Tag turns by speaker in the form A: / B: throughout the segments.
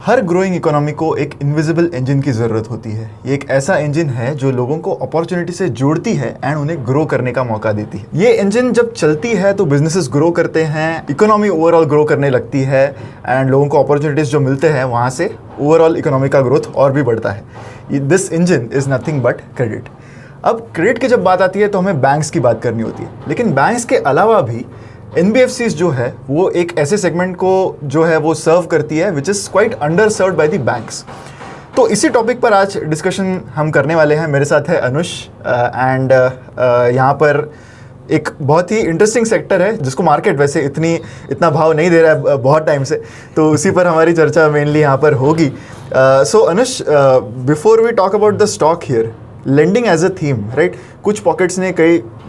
A: हर growing economy को एक invisible engine की ज़रूरत होती है। ये एक ऐसा इंजन है जो लोगों को अपॉर्चुनिटी से जोड़ती है एंड उन्हें ग्रो करने का मौका देती है। ये इंजन जब चलती है तो बिजनेसेस ग्रो करते हैं, इकोनॉमी ओवरऑल ग्रो करने लगती है एंड लोगों को अपॉर्चुनिटीज़ जो मिलते हैं वहाँ से ओवरऑल इकोनॉमी का ग्रोथ और भी बढ़ता है। This engine is nothing but credit. अब क्रेडिट की जब बात आती है तो हमें बैंक्स की बात करनी होती है, लेकिन बैंक्स के अलावा भी NBFCs जो है वो एक ऐसे सेगमेंट को जो है वो सर्व करती है which is quite under served by the banks. तो इसी टॉपिक पर आज डिस्कशन हम करने वाले हैं। मेरे साथ है अनुष एंड यहाँ पर एक बहुत ही इंटरेस्टिंग सेक्टर है जिसको मार्केट वैसे इतना भाव नहीं दे रहा है बहुत टाइम से, तो उसी पर हमारी चर्चा मेनली यहाँ पर होगी। So Anush, before we talk about the stock here, lending as a theme, right, कुछ पॉकेट्स ने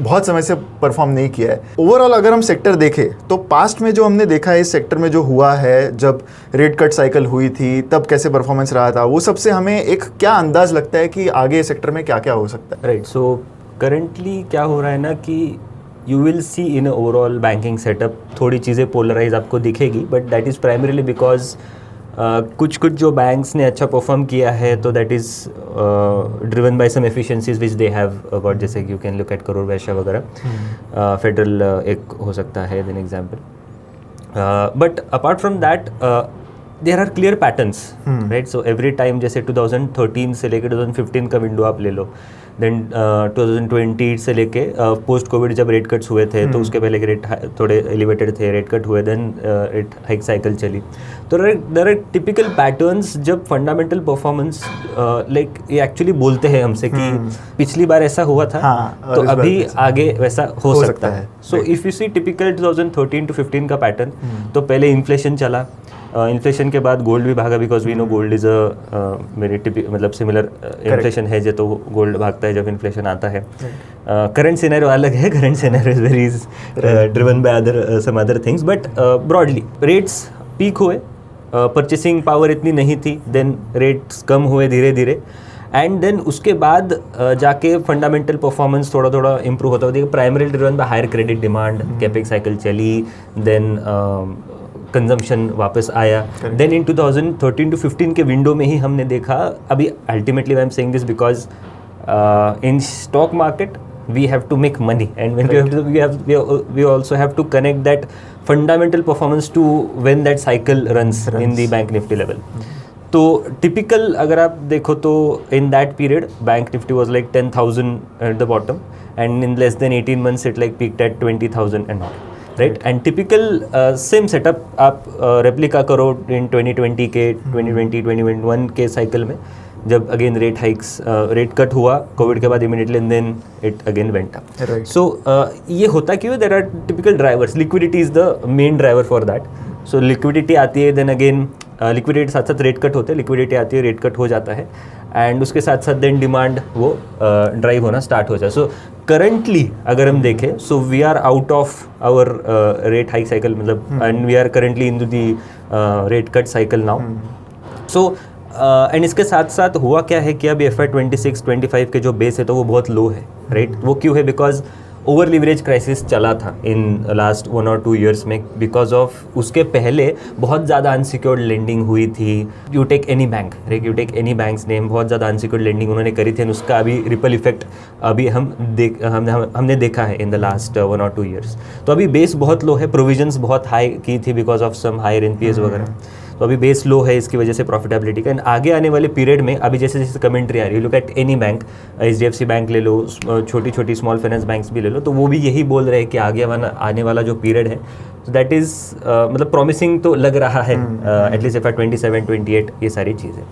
A: बहुत समय से परफॉर्म नहीं किया है। ओवरऑल अगर हम सेक्टर देखें तो पास्ट में जो हमने देखा है इस सेक्टर में जो हुआ है, जब रेट कट साइकिल हुई थी तब कैसे परफॉर्मेंस रहा था, वो सबसे हमें एक क्या अंदाज लगता है कि आगे सेक्टर में क्या क्या हो सकता है?
B: राइट, सो करेंटली क्या हो रहा है ना कि you will see in overall banking setup थोड़ी चीज़ें पोलराइज आपको दिखेगी, but that is primarily because कुछ जो बैंक्स ने अच्छा परफॉर्म किया है तो that is driven by some efficiencies which they have got, जैसे कि you can look at Karur Vysya वगैरह, फेडरल एक हो सकता है then example. But apart from that there are clear patterns, right. So every time जैसे 2013 से लेकर 2015 का विंडो आप ले लो, देन 2020 से लेके पोस्ट कोविड जब रेट कट्स हुए थे तो उसके पहले के रेट थोड़े एलिवेटेड थे, रेट कट हुए, देन रेट हाइक साइकिल चली। तो देयर आर टिपिकल पैटर्न्स जब फंडामेंटल परफॉर्मेंस लाइक ये एक्चुअली बोलते हैं हमसे कि पिछली बार ऐसा हुआ था,
A: हाँ,
B: तो अभी आगे वैसा हो सकता है। So if you see typical 2013 to 15 का पैटर्न, तो पहले इन्फ्लेशन चला, इन्फ्लेशन के बाद गोल्ड भी भागा, because we know gold is मतलब सिमिलर इन्फ्लेशन है जो, तो गोल्ड भागता है जब इन्फ्लेशन आता है। करंट सिनेरियो अलग है, current scenario is very driven by other some other things, but broadly rates peak हुए, परचेसिंग पावर इतनी नहीं थी, देन रेट्स कम हुए धीरे धीरे, एंड देन उसके बाद जाके फंडामेंटल परफॉर्मेंस थोड़ा थोड़ा इंप्रूव होता है, primary driven by higher credit demand, capping cycle चली, देन कंजम्पशन वापस आया। देन इन 2013 to 15 के विंडो में ही हमने देखा, अभी ultimately I am saying this because in stock market we have to make money, and when we also have to connect that fundamental performance to when that cycle runs in the bank nifty level. तो typical अगर आप देखो तो in that period bank nifty was like 10,000 at the bottom, and in less than 18 months it like peaked at 20,000 and all, right? And typical same setup आप replica करो in 2020 के 2021 के cycle में, जब again rate hikes, rate cut हुआ Covid के बाद immediately, and then it again went up. So ये होता क्यों? There are typical drivers, liquidity is the main driver for that. So liquidity आती है, देन अगेन लिक्विडिटी साथ साथ रेट कट होते हैं, लिक्विडिटी आती है, रेट कट हो जाता है, एंड उसके साथ साथ देन डिमांड वो ड्राइव होना स्टार्ट हो जाए। सो करंटली अगर हम देखें, so we are out of our rate hike cycle, मतलब and we are currently into the rate cut cycle now. So and इसके साथ साथ हुआ क्या है कि अभी FY 26-25 के जो बेस है तो वो बहुत लो है, राइट। वो क्यों है? बिकॉज ओवर लिवरेज क्राइसिस चला था इन लास्ट 1 or 2 years में, बिकॉज ऑफ उसके पहले बहुत ज़्यादा अनसिक्योर्ड लेंडिंग हुई थी। You take any bank, right, you take any bank's name, बहुत ज़्यादा अनसिक्योर्ड लेंडिंग उन्होंने करी थी, उसका अभी रिपल इफेक्ट अभी हमने देखा है in the last 1 or 2 years। तो अभी बेस बहुत लो है, प्रोविजंस बहुत हाई की थी because of some higher NPAs वगैरह, तो अभी बेस लो है, इसकी वजह से प्रॉफिटेबिलिटी का। एंड आगे आने वाले पीरियड में अभी जैसे जैसे कमेंट्री आ रही है, look at any bank, HDFC bank ले लो, छोटी छोटी स्मॉल फाइनेंस बैंक्स भी ले लो, तो वो भी यही बोल रहे हैं कि आगे आने वाला जो पीरियड है तो दैट इज़ मतलब प्रॉमिसिंग तो लग रहा है, एटलीस्ट FY 27-28 ये सारी चीज़ें।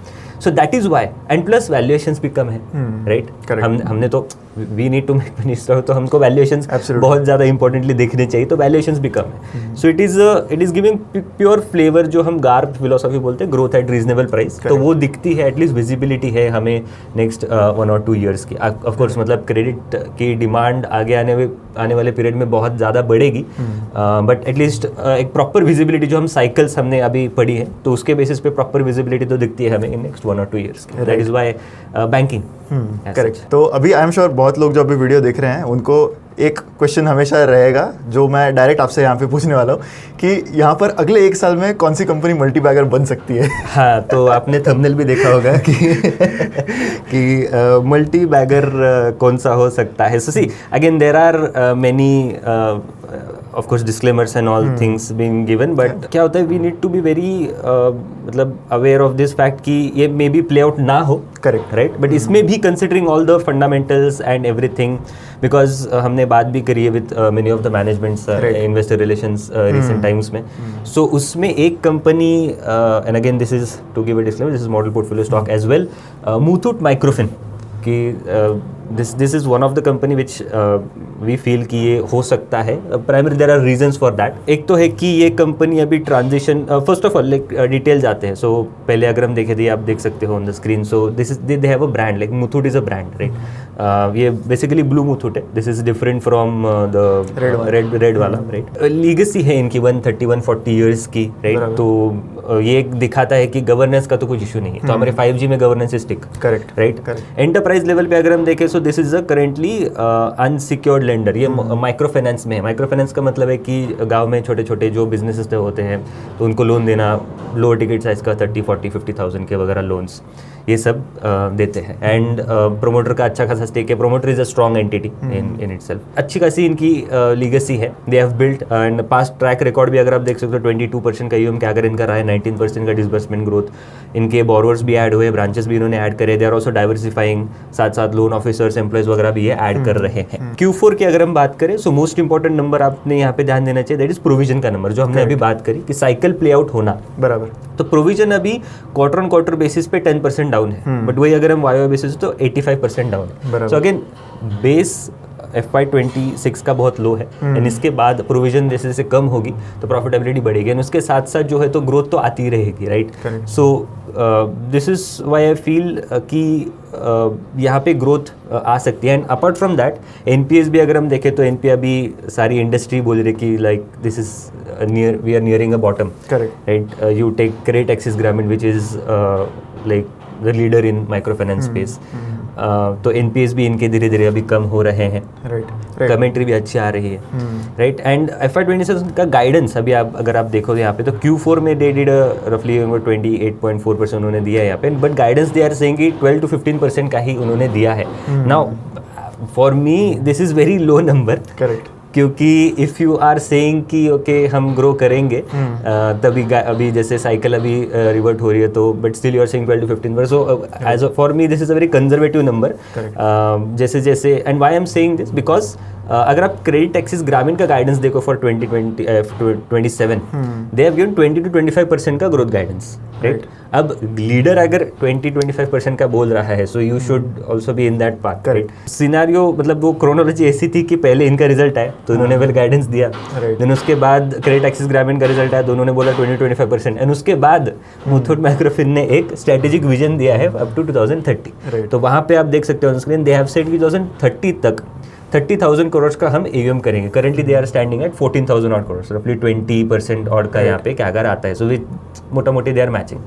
B: So that is why, and plus valuations भी कम है, राइट। हमने तो we need to make money, तो हमको वैल्यूएशंस बहुत ज़्यादा इंपॉर्टेंटली देखने चाहिए, तो वैल्यूएशंस भी कम है। So it is giving pure flavour, जो हम गार्प फिलोसॉफी बोलते हैं, ग्रोथ एट रीजनेबल प्राइस, तो वो दिखती है, एटलीस्ट विजिबिलिटी है हमें नेक्स्ट 1 or 2 years की। ऑफकोर्स मतलब क्रेडिट की डिमांड आगे आने वाले पीरियड में बहुत ज़्यादा बढ़ेगी, बट एटलीस्ट बेस्ड एक प्रॉपर विजिबिलिटी जो हम साइकिल्स हमने अभी पढ़ी है तो उसके बेसिस पे प्रॉपर विजिबिलिटी तो दिखती है हमें in next 1 or 2 years. That is why banking.
A: Correct. तो अभी आई एम श्योर बहुत लोग जो अभी वीडियो देख रहे हैं उनको एक क्वेश्चन हमेशा रहेगा जो मैं डायरेक्ट आपसे यहाँ पे पूछने वाला हूँ कि यहाँ पर अगले 1 साल में कौन सी कंपनी मल्टी बैगर बन सकती है.
B: हाँ, तो आपने थंबनेल भी देखा होगा कि मल्टी बैगर कौन सा हो सकता है. So see again there are many of course disclaimers and all things being given, but क्या होता है we need to be very मतलब aware of this fact कि ये may be play out ना हो.
A: Correct.
B: Right, but इसमें भी considering all the fundamentals and everything, because हमने बात भी करी है with many of the managements investor relations recent times में. So उसमें एक company and again this is to give a disclaimer, this is model portfolio stock as well, Muthoot Microfin कि this is one of the company which we feel कि ये हो सकता है. Primary there are reasons for that. एक तो है कि ये कंपनी अभी transition first of all like detail जाते हैं. सो पहले अगर हम देखें तो आप देख सकते हो on the screen. So this is they have a brand like Muthoot is a brand, right. ये बेसिकली ब्लू मुथूट है. This is different from the red वाला, राइट. लीगेसी है इनकी 130-140 ईयर्स की, राइट. तो ये दिखाता है कि गवर्नेंस का तो कुछ इशू नहीं है. तो हमारे 5G में governance is tick,
A: correct,
B: right. Enterprise level पे अगर हम देखें so this is a currently unsecured lender. ये माइक्रो फाइनेंस में है. माइक्रो फाइनेंस का मतलब है कि गांव में छोटे छोटे जो बिजनेसेस होते हैं तो उनको लोन देना, लोअर टिकट साइज का 30-40-50,000 के वगैरह लोन्स ये सब देते हैं. एंड प्रोमोटर का अच्छा खासा स्टेक है. Promoter is a strong entity in itself. अच्छी खासी इनकी लीगेसी है. They have built and past track record भी अगर आप देख सकते हो 22% का यूएम क्या अगर इनका रहा है, 19% का डिसबर्समेंट ग्रोथ. इनके बोरोवर्स भी ऐड हुए, ब्रांचेस भी इन्होंने ऐड करे. दे आर ऑल्सो डाइवर्सिफाइंग, साथ साथ लोन ऑफिसर्स एम्प्लॉयज वगैरह भी ये ऐड कर रहे हैं. Q4 की अगर हम बात करें सो मोस्ट इंपॉर्टेंट नंबर आपने यहाँ पे ध्यान देना चाहिए, दैट इज प्रोविजन का नंबर, जो हमने अभी बात करी कि साइकिल प्ले आउट होना.
A: बराबर.
B: तो प्रोविजन अभी क्वार्टर ऑन क्वार्टर बेसिस पे 10% डाउन है, बट वही अगर हम वाई बेसिस तो 85% डाउन है. सो अगेन बेस FY26 का बहुत लो है एंड इसके बाद प्रोविजन जैसे जैसे कम होगी तो प्रॉफिटेबिलिटी बढ़ेगी एंड उसके साथ साथ जो है तो ग्रोथ तो आती रहेगी, right. So this is why I feel कि यहाँ पे ग्रोथ आ सकती है. And apart from that NPS भी अगर हम देखें तो एनपीए अभी सारी इंडस्ट्री बोल रही है कि like this is we are nearing a bottom, right. You take credit access Grameen which is like the leader in micro finance space. तो एनपीएस भी इनके धीरे धीरे अभी कम हो रहे हैं, राइट. कमेंट्री भी अच्छी आ रही है, राइट. एंड FY26 का गाइडेंस अभी आप अगर आप देखो यहाँ पे तो Q4 में दे डिड रफली 28.4% उन्होंने दिया है यहाँ पे, but guidance they are saying कि 12-15% का ही उन्होंने दिया है. Now for me this is very low number, correct. क्योंकि इफ़ यू आर सेइंग कि ओके हम ग्रो करेंगे तभी अभी जैसे साइकिल अभी रिवर्ट हो रही है तो but still you are saying 12-15%. So as for me this is a very conservative number. जैसे जैसे and why I am saying this because अगर आप क्रेडिट एक्सिस ग्रामीण का गाइडेंस देखो फॉर 2027 दे हैव गिवन 20-25% का ग्रोथ गाइडेंस, राइट. अब leader अगर 20-25% का बोल रहा है so you should also be in that part, right. Scenario मतलब वो क्रोनोलॉजी ऐसी थी कि पहले इनका रिजल्ट आया तो इन्होंने वेल गाइडेंस दिया, देन उसके बाद क्रेडिट एक्सिस ग्रामीण का रिजल्ट आया तो उन्होंने बोला 20-25% एंड उसके बाद मुथूट माइक्रोफिन ने एक स्ट्रेटेजिक विजन दिया है अप टू 2030. तो वहाँ पे आप देख सकते हो on screen they have said कि 2030 तक 30,000 करोड़ का हम एयूएम करेंगे. Currently they are standing at 14,000 odd करोड़, रफली 20% ऑड का यहाँ पे क्या अगर आता है. सो वी मोटा मोटी दे आर मैचिंग.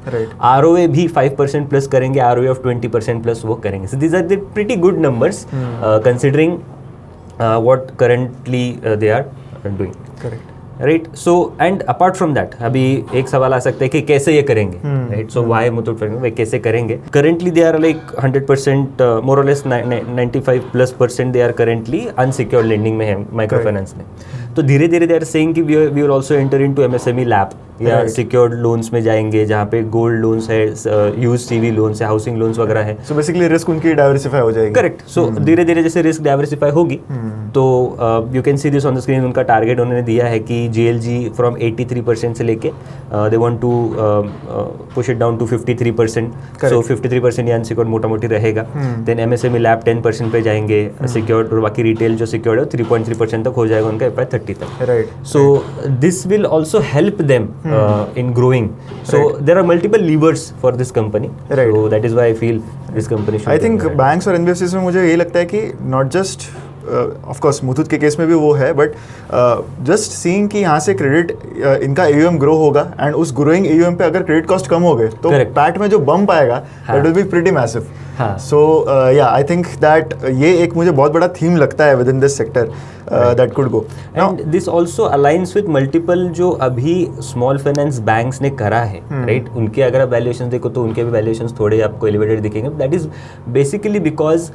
B: ROA भी 5% प्लस करेंगे, ROA ऑफ 20% प्लस वो करेंगे. So these are the pretty good numbers considering what currently they are doing, correct, right. So and apart from that अभी एक सवाल आ सकता है कि कैसे ये करेंगे, right. So why Muthoot finance वे कैसे करेंगे. Currently they are like 100% more और less 95+% they are currently unsecured lending में है माइक्रो फाइनेंस में. तो धीरे धीरे दे आर सेइंग कि we will also enter into MSME lab या सिक्योर्ड लोन्स में जाएंगे जहाँ पे गोल्ड लोन्स है, यूज CV लोन्स है, हाउसिंग लोन्स वगैरह है.
A: सो बेसिकली रिस्क उनकी डाइवर्सिफाई हो जाएगी, करेक्ट.
B: सो धीरे धीरे जैसे रिस्क डाइवर्सिफाई होगी तो you can see this on the screen. उनका टारगेट उन्होंने दिया है कि GLG फ्रॉम 83% से लेके they want to push it down to 53%. So 53% ये अनसिक्योर्ड मोटा मोटी रहेगा. देन MSME लैब 10% पे जाएंगे सिक्योर्ड, और बाकी रिटेल जो सिक्योर्ड है 3.3% तक हो जाएगा उनका FY30 तक, right. So this will also help them in growing. So there are multiple levers for this company. So that is why I feel this company should.
A: I think banks और NBFCs में मुझे ये लगता है कि not just of course Muthoot के case में भी वो है, बट जस्ट सीइंग कि यहाँ से क्रेडिट इनका AUM ग्रो होगा एंड उस ग्रोइंग AUM पे अगर क्रेडिट कॉस्ट कम हो गए तो पैट में जो बम्प आएगा that will be pretty massive. So yeah I think that ये एक मुझे बहुत बड़ा थीम लगता है with in this sector that could go.
B: And this also aligns with multiple जो अभी स्मॉल फाइनेंस बैंक्स ने करा है, राइट? उनके अगर आप वैल्यूएशन देखो तो उनके भी वैल्यूएशंस थोड़े आपको एलिवेटेड दिखेंगे. That is basically because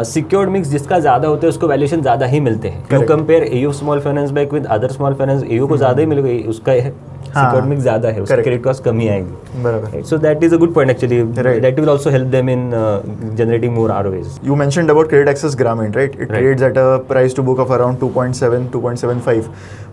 B: secured mix जिसका ज़्यादा होता है उसको वैल्यूएशन ज़्यादा ही मिलते हैं. You compare AU small finance bank with other small finance, AU को ज़्यादा ही मिलेगा, उसका सिक्योर्ड मिक्स ज़्यादा है, उसका क्रेडिट कॉस्ट कम ही आएगी.
A: बराबर.
B: So that is a good point actually. That will also help them in generating more ROAs.
A: You mentioned about CreditAccess Grameen, right? It trades at a price to book of around 2.7, 2.75.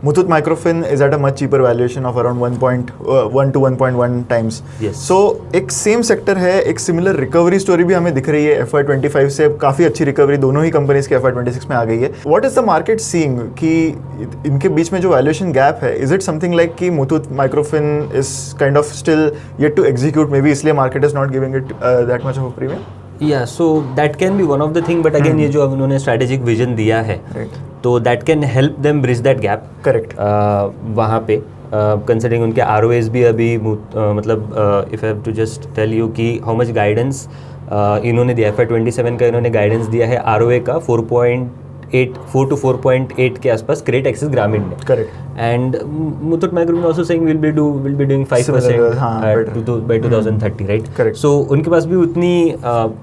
A: Muthoot Microfinance is at a much cheaper valuation of around 1.1 to 1.1 times.
B: Yes.
A: So एक same sector है, एक similar recovery story भी हमें दिख रही है. FY25 से काफ़ी अच्छी रिकवरी दोनों ही कंपनीज के FY26 में आ गई है. What is the market seeing कि इनके बीच में जो वैल्यूएशन गैप है, is it something like कि Muthoot Microfinance is kind of still yet to execute, maybe इसलिए market is not giving it that much of a premium?
B: Yeah, so that can be one of the thing, but again ये जो अब उन्होंने strategic vision दिया है, तो that can help them bridge that gap.
A: Correct.
B: वहाँ पे considering उनके ROAs भी अभी मतलब if I have to just tell you कि how much guidance इन्होंने दिया, FY27 का इन्होंने guidance दिया है ROA का 4 to 4.8 के आसपास CreditAccess Grameen ने.
A: Correct.
B: And Muthoot Microfinance also saying will be doing 5% by 2030, right?
A: Correct.
B: So उनके पास भी उतनी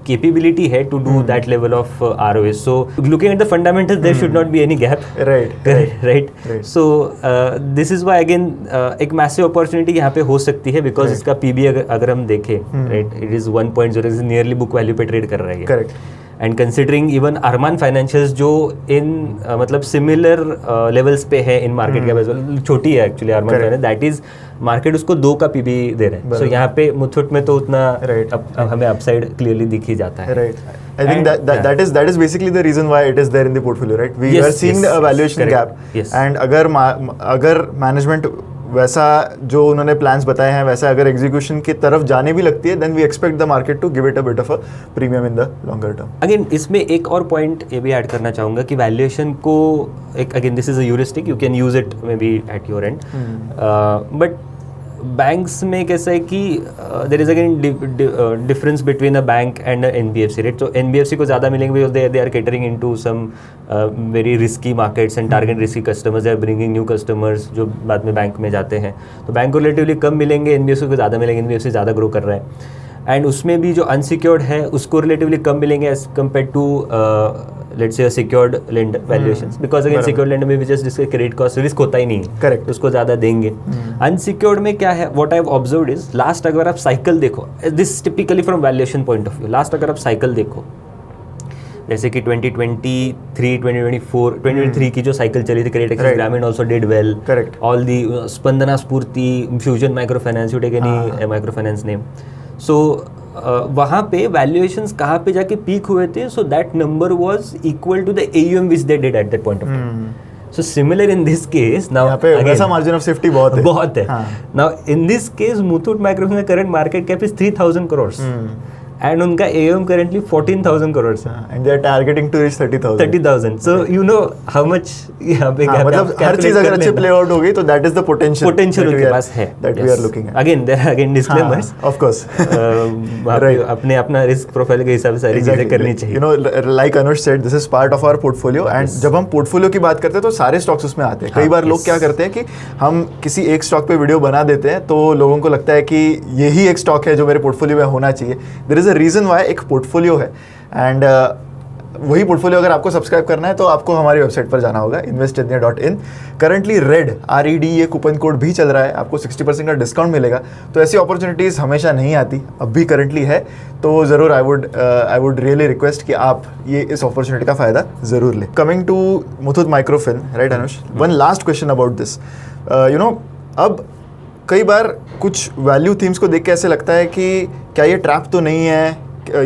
B: capability है to do that level of ROA. So looking at the fundamentals, there should not be any gap. Right. So this is why again एक massive opportunity यहाँ पे हो सकती है because इसका PB अगर हम देखें, right, it is 1.0, is nearly book value पे trade कर रहा है.
A: Correct.
B: And considering even Arman financials जो इन मतलब सिमिलर लेवल्स पे है इन मार्केट के, छोटी है actually Arman finance, that is market उसको 2 का PB दे रहे हैं. सो यहाँ पे मुथूट में तो उतना हमें अपसाइड क्लियरली दिख ही जाता है.
A: I think that is basically the reason why it is there in the portfolio, right? We are seeing the valuation gap. And अगर management वैसा जो उन्होंने प्लान्स बताए हैं वैसा अगर एग्जीक्यूशन की तरफ जाने भी लगती है, then we expect the market to give it a bit of a premium in the longer term.
B: Again इसमें एक और पॉइंट ये भी ऐड करना चाहूँगा कि वैल्यूएशन को एक again this is a heuristic, you can use it may be at your end, but banks में कैसा है कि there is again difference between a bank and NBFC, right? तो NBFC को ज़्यादा मिलेंगे because they are catering into some very risky markets and target risky customers, they are bringing new customers जो बाद में बैंक में जाते हैं. तो बैंक को रिलेटिवली कम मिलेंगे, NBFC को ज़्यादा मिलेंगे, NBFC ज़्यादा ग्रो कर रहा है. एंड उसमें भी जो अनसिक्योर्ड है उसको रिलेटिवली कम मिलेंगे as compare to let's say secured lender valuations, because again secured lender में भी जस्ट जिसका क्रेडिट कॉस्ट रिस्क होता ही नहीं है.
A: करेक्ट.
B: उसको ज़्यादा देंगे. अनसिक्योर्ड में क्या है, what I have observed is last अगर आप साइकिल देखो, this typically from valuation point of view, last अगर आप साइकिल देखो जैसे कि 2023, 2024, 2023 की जो साइकिल चली थी, CreditAccess Grameen also did well.
A: Correct.
B: All the Spandana Spurti, Fusion Microfinance, you take any microfinance name. So वहाँ पे वैल्यूएशंस कहाँ पे जाके पीक हुए थे, so that number was equal to the AUM which they did at that point of time. So similar in this case, now
A: वैसा margin of safety बहुत है.
B: Now in this case, Muthoot Microfinance current market cap is 3,000 crores. And उनका AUM currently 14,000 crores है.
A: And they are targeting to reach 30,000.
B: 30,000. So you know how much यहाँ पे
A: मतलब हर चीज अगर अच्छे प्ले आउट हो गई तो that is the potential.
B: Potential उनके पास है.
A: That we are looking at.
B: Again there are again disclaimers.
A: Of course.
B: अपने अपना रिस्क प्रोफाइल के हिसाब से सारी चीजें करनी चाहिए.
A: You know, like Anush said, this is part of our portfolio. And जब हम पोर्टफोलियो की बात करते हैं तो सारे स्टॉक्स उसमें आते हैं. कई बार लोग क्या करते हैं कि हम किसी एक स्टॉक पे वीडियो बना देते हैं तो लोगों को लगता है कि यही एक स्टॉक है जो मेरे पोर्टफोलियो में होना चाहिए. There is a reason why एक पोर्टफोलियो है. एंड वही पोर्टफोलियो अगर आपको सब्सक्राइब करना है तो आपको हमारी वेबसाइट पर जाना होगा investidnia.in. करंटली RED ये कूपन कोड भी चल रहा है, आपको 60% का डिस्काउंट मिलेगा. तो ऐसी अपॉर्चुनिटीज़ हमेशा नहीं आती, अब भी करंटली है, तो ज़रूर आई वुड रियली रिक्वेस्ट कि आप ये इस अपॉर्चुनिटी का फ़ायदा ज़रूर लें. Coming to Muthoot Microfin, right Anush, one last question about this. You know, अब कई बार कुछ वैल्यू थीम्स को देख के ऐसे लगता है कि क्या ये ट्रैप तो नहीं है,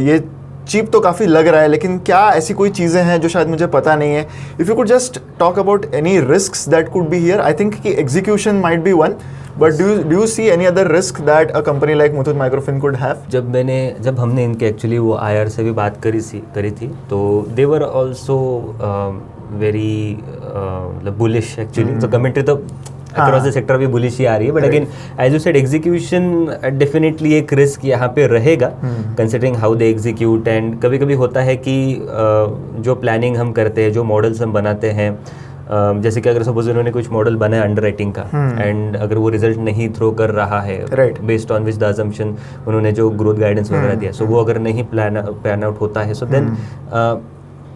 A: ये चीप तो काफ़ी लग रहा है, लेकिन क्या ऐसी कोई चीज़ें हैं जो शायद मुझे पता नहीं है. If you could just talk about any risks that could be here. I think कि execution might be one, But do you see any other risk that a company like Muthoot Microfinance could have?
B: जब हमने इनके actually वो IR से भी बात करी थी तो they were also very bullish actually. तो कमेंट्री तो अक्रॉस द सेक्टर भी बुलिश ही आ रही है, but again as you said execution definitely एक रिस्क यहाँ पे रहेगा considering how they execute. And कभी कभी होता है कि जो प्लानिंग हम करते हैं, जो मॉडल्स हम बनाते हैं, जैसे कि अगर सपोज उन्होंने कुछ मॉडल बनाया अंडर राइटिंग का एंड अगर वो रिजल्ट नहीं थ्रो कर रहा है based on which the assumption उन्होंने जो ग्रोथ गाइडेंस वगैरह दिया, सो वो अगर नहीं प्लान आउट होता है, सो देन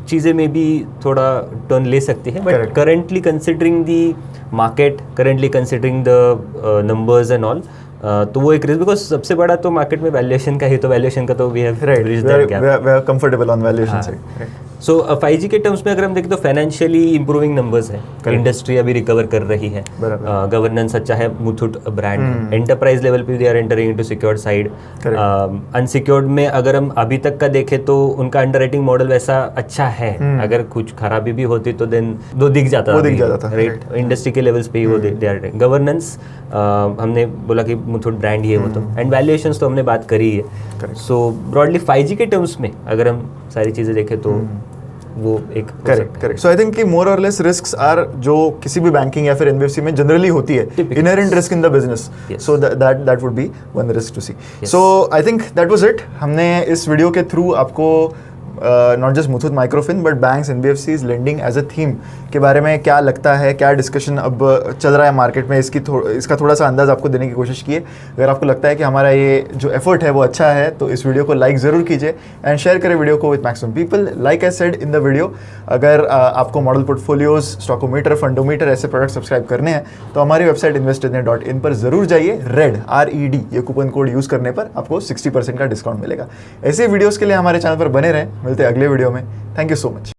B: चीज़ें में भी थोड़ा टर्न ले सकती है. But currently considering the market, currently considering the numbers and all, तो वो एक रिस्क, बिकॉज सबसे बड़ा तो मार्केट में वैल्यूएशन का ही, तो वैल्यूएशन का तो we have reached that gap.
A: We are comfortable on valuation side.
B: So 5G के टर्म्स में अगर हम देखें तो फाइनेंशियली इंप्रूविंग नंबर्स है, इंडस्ट्री अभी रिकवर कर रही है, गवर्नेंस अच्छा है, मुथूट ब्रांड, एंटरप्राइज लेवल पे they are entering into secured side. Unsecured में अगर हम अभी तक का देखें तो उनका अंडरराइटिंग मॉडल वैसा अच्छा है, अगर कुछ खराबी भी होती तो देन वो दिख जाता राइट, इंडस्ट्री के लेवल्स पे ही वो दे आर. गवर्नेंस हमने बोला कि मुथूट ब्रांड ही है वो तो, एंड वैल्यूएशंस तो हमने बात करी है. सो ब्रॉडली 5G के टर्म्स में अगर हम सारी चीज़ें देखें तो वो एक
A: करेक्ट. सो आई थिंक कि मोर और लेस रिस्क्स आर जो किसी भी बैंकिंग या फिर एनबीएफसी में जनरली होती है, inherent risk in the business. So that would be one risk to see. So I think that was it. हमने इस वीडियो के थ्रू आपको not just Muthoot Microfin but banks, NBFCs, lending as a theme के बारे में क्या लगता है, क्या डिस्कशन अब चल रहा है मार्केट में, इसका थोड़ा सा अंदाज़ आपको देने की कोशिश की है. अगर आपको लगता है कि हमारा ये जो एफर्ट है वो अच्छा है तो इस वीडियो को लाइक ज़रूर कीजिए एंड शेयर करें वीडियो को with maximum people. Like I said in the video, अगर आपको मॉडल पोर्टफोलियोज, स्टॉकोमीटर, फंडोमीटर ऐसे प्रोडक्ट सब्सक्राइब करने हैं तो हमारी वेबसाइट investindia.in पर ज़रूर जाइए. RED ये कूपन कोड यूज़ करने पर आपको 60% का डिस्काउंट मिलेगा. ऐसे वीडियोज़ के लिए हमारे चैनल पर बने रहें. मिलते हैं अगले वीडियो में. Thank you so much.